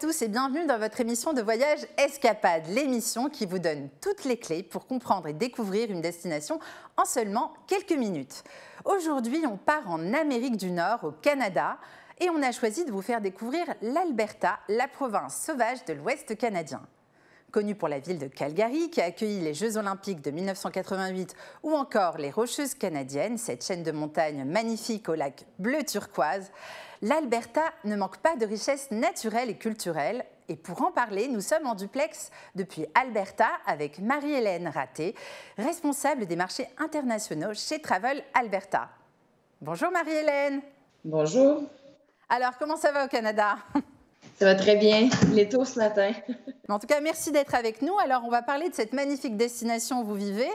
tous et bienvenue dans votre émission de voyage Escapade, l'émission qui vous donne toutes les clés pour comprendre et découvrir une destination en seulement quelques minutes. Aujourd'hui, on part en Amérique du Nord, au Canada, et on a choisi de vous faire découvrir l'Alberta, la province sauvage de l'Ouest canadien. Connue pour la ville de Calgary, qui a accueilli les Jeux Olympiques de 1988 ou encore les Rocheuses canadiennes, cette chaîne de montagnes magnifique au lac bleu turquoise, l'Alberta ne manque pas de richesses naturelles et culturelles. Et pour en parler, nous sommes en duplex depuis Alberta avec Marie-Hélène Raté, responsable des marchés internationaux chez Travel Alberta. Bonjour Marie-Hélène. Bonjour. Alors, comment ça va au Canada ? Ça va très bien. Il est tôt ce matin. En tout cas, merci d'être avec nous. Alors, on va parler de cette magnifique destination où vous vivez.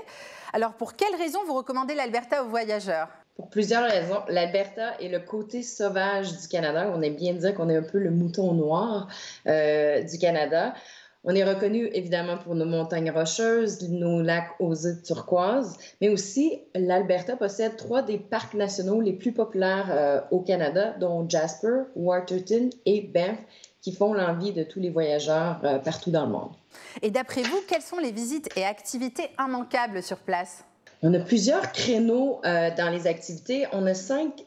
Alors, pour quelles raisons vous recommandez l'Alberta aux voyageurs ? Pour plusieurs raisons. L'Alberta est le côté sauvage du Canada. On aime bien dire qu'on est un peu le mouton noir du Canada. On est reconnu évidemment pour nos montagnes rocheuses, nos lacs aux eaux turquoises, mais aussi l'Alberta possède 3 des parcs nationaux les plus populaires au Canada, dont Jasper, Waterton et Banff, qui font l'envie de tous les voyageurs partout dans le monde. Et d'après vous, quelles sont les visites et activités immanquables sur place ? On a plusieurs créneaux dans les activités. On a 5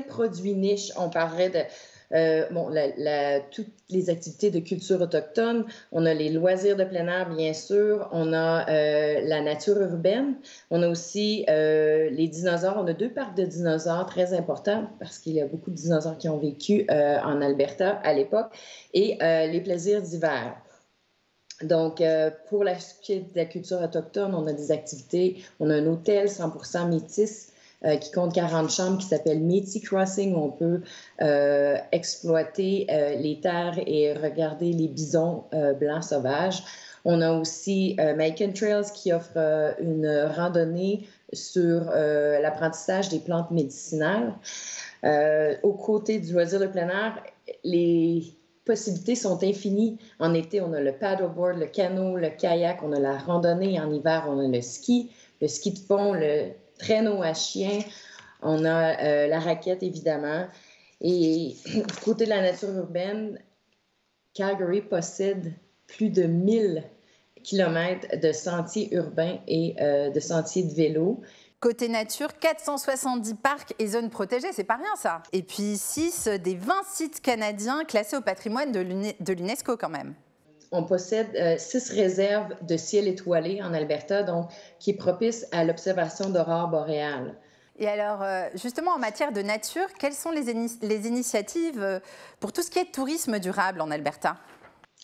produits niches. On parlerait de toutes les activités de culture autochtone. On a les loisirs de plein air, bien sûr. On a la nature urbaine. On a aussi les dinosaures. On a 2 parcs de dinosaures très importants parce qu'il y a beaucoup de dinosaures qui ont vécu en Alberta à l'époque. Et les plaisirs d'hiver. Donc, pour la suite de la culture autochtone, on a des activités. On a un hôtel 100% métis qui compte 40 chambres qui s'appelle Métis Crossing, où on peut exploiter les terres et regarder les bisons blancs sauvages. On a aussi Macon Trails qui offre une randonnée sur l'apprentissage des plantes médicinales. Aux côtés du loisir de plein air, les possibilités sont infinies. En été, on a le paddleboard, le canot, le kayak, on a la randonnée. En hiver, on a le ski de fond, le traîneau à chien, on a la raquette, évidemment. Et du côté de la nature urbaine, Calgary possède plus de 1000 kilomètres de sentiers urbains et de sentiers de vélo. Côté nature, 470 parcs et zones protégées, c'est pas rien ça. Et puis 6 des 20 sites canadiens classés au patrimoine de l'UNESCO quand même. On possède 6 réserves de ciel étoilé en Alberta, donc qui est propice à l'observation d'aurores boréales. Et alors, justement, en matière de nature, quelles sont les initiatives pour tout ce qui est tourisme durable en Alberta ?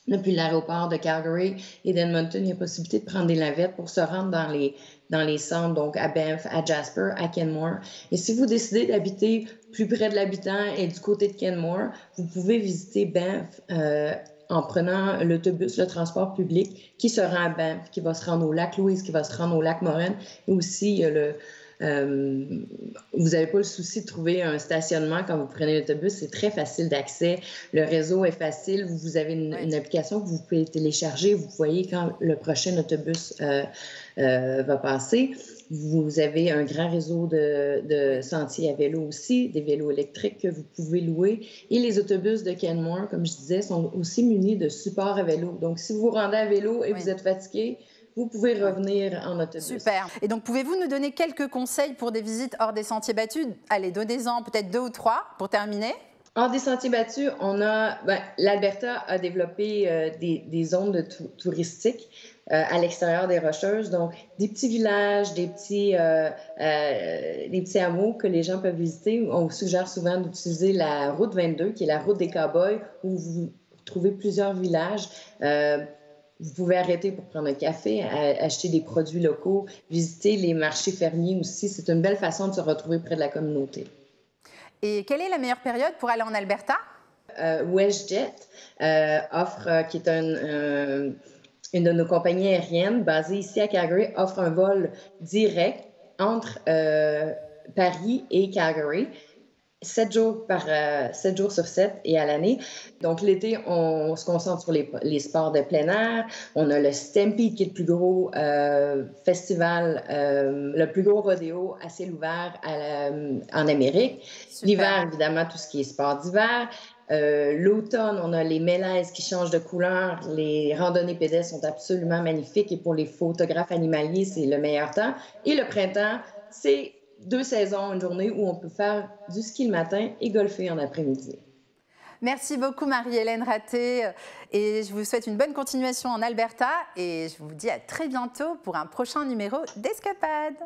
Depuis l'aéroport de Calgary et d'Edmonton, il y a possibilité de prendre des navettes pour se rendre dans les centres, donc à Banff, à Jasper, à Kenmore. Et si vous décidez d'habiter plus près de l'habitant et du côté de Kenmore, vous pouvez visiter Banff en prenant l'autobus, le transport public qui se rend à Banff, qui va se rendre au lac Louise, qui va se rendre au lac Morin. Et aussi, vous n'avez pas le souci de trouver un stationnement quand vous prenez l'autobus. C'est très facile d'accès. Le réseau est facile. Vous avez une application que vous pouvez télécharger. Vous voyez quand le prochain autobus va passer. Vous avez un grand réseau de sentiers à vélo aussi, des vélos électriques que vous pouvez louer. Et les autobus de Kenmore, comme je disais, sont aussi munis de supports à vélo. Donc, si vous vous rendez à vélo et vous êtes fatigué, vous pouvez revenir en autobus. Super. Et donc, pouvez-vous nous donner quelques conseils pour des visites hors des sentiers battus ? Allez, donnez-en peut-être 2 ou 3 pour terminer. Hors des sentiers battus, l'Alberta a développé des zones touristiques à l'extérieur des Rocheuses. Donc, des petits villages, des petits hameaux que les gens peuvent visiter. On vous suggère souvent d'utiliser la route 22, qui est la route des Cowboys, où vous trouvez plusieurs villages. Vous pouvez arrêter pour prendre un café, acheter des produits locaux, visiter les marchés fermiers aussi. C'est une belle façon de se retrouver près de la communauté. Et quelle est la meilleure période pour aller en Alberta ? WestJet qui est une de nos compagnies aériennes basée ici à Calgary, offre un vol direct entre Paris et Calgary. 7 jours sur 7 et à l'année. Donc, l'été, on se concentre sur les sports de plein air. On a le Stampede, qui est le plus gros festival, le plus gros rodéo à ciel ouvert en Amérique. Super. L'hiver, évidemment, tout ce qui est sport d'hiver. L'automne, on a les mélèzes qui changent de couleur. Les randonnées pédestres sont absolument magnifiques et pour les photographes animaliers, c'est le meilleur temps. Et le printemps, c'est 2 saisons, une journée où on peut faire du ski le matin et golfer en après-midi. Merci beaucoup Marie-Hélène Raté et je vous souhaite une bonne continuation en Alberta et je vous dis à très bientôt pour un prochain numéro d'Escapade.